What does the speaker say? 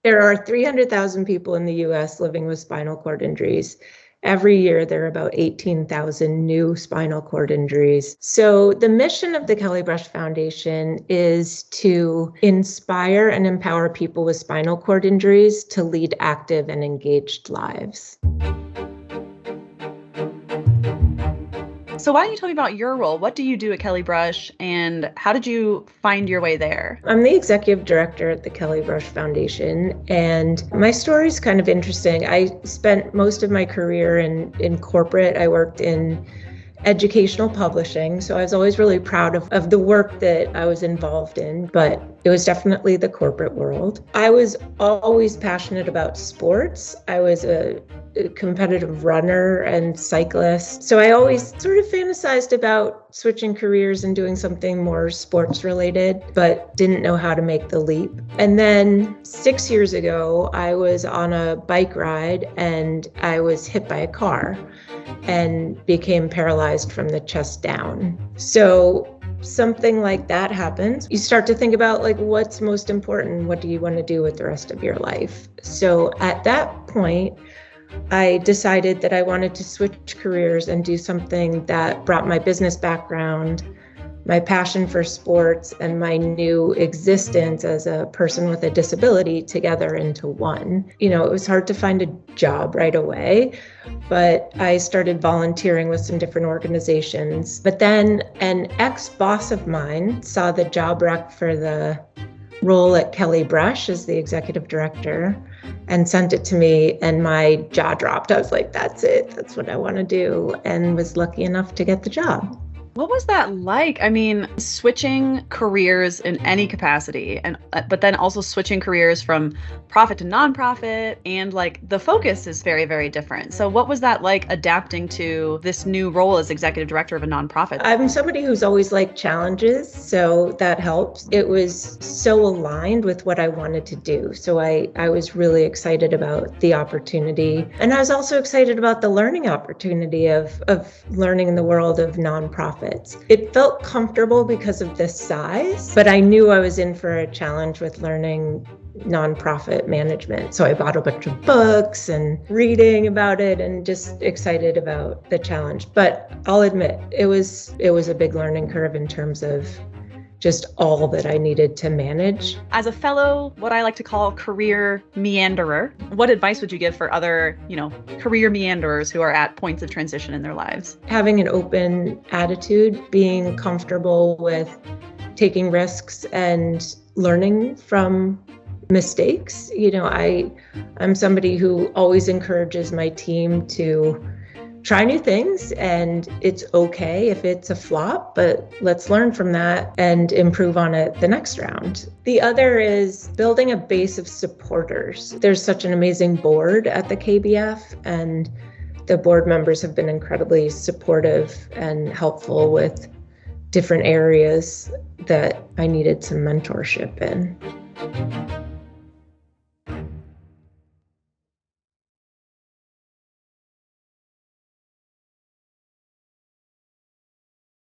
There are 300,000 people in the US living with spinal cord injuries. Every year, there are about 18,000 new spinal cord injuries. So the mission of the Kelly Brush Foundation is to inspire and empower people with spinal cord injuries to lead active and engaged lives. So why don't you tell me about your role? What do you do at Kelly Brush, and how did you find your way there? I'm the executive director at the Kelly Brush Foundation, and my story is kind of interesting. I spent most of my career in corporate. I worked in educational publishing, so I was always really proud of the work that I was involved in, but it was definitely the corporate world. I was always passionate about sports. I was a competitive runner and cyclist. So I always sort of fantasized about switching careers and doing something more sports related, but didn't know how to make the leap. And then 6 years ago, I was on a bike ride and I was hit by a car and became paralyzed from the chest down. So something like that happens. You start to think about like what's most important. What do you want to do with the rest of your life? So at that point, I decided that I wanted to switch careers and do something that brought my business background, my passion for sports, and my new existence as a person with a disability together into one. You know, it was hard to find a job right away, but I started volunteering with some different organizations. But then an ex-boss of mine saw the job rec for the role at Kelly Brush as the executive director and sent it to me, and my jaw dropped. I was like, that's it. That's what I want to do, and was lucky enough to get the job. What was that like? I mean, switching careers in any capacity, but then also switching careers from profit to nonprofit, and like the focus is very, very different. So what was that like adapting to this new role as executive director of a nonprofit? I'm somebody who's always liked challenges, so that helps. It was so aligned with what I wanted to do. So I was really excited about the opportunity. And I was also excited about the learning opportunity of learning in the world of nonprofits. It felt comfortable because of the size, but I knew I was in for a challenge with learning nonprofit management. So I bought a bunch of books and reading about it and just excited about the challenge. But I'll admit, it was a big learning curve in terms of just all that I needed to manage. As a fellow, what I like to call career meanderer, what advice would you give for other, career meanderers who are at points of transition in their lives? Having an open attitude, being comfortable with taking risks and learning from mistakes. I'm somebody who always encourages my team to try new things, and it's okay if it's a flop, but let's learn from that and improve on it the next round. The other is building a base of supporters. There's such an amazing board at the KBF, and the board members have been incredibly supportive and helpful with different areas that I needed some mentorship in.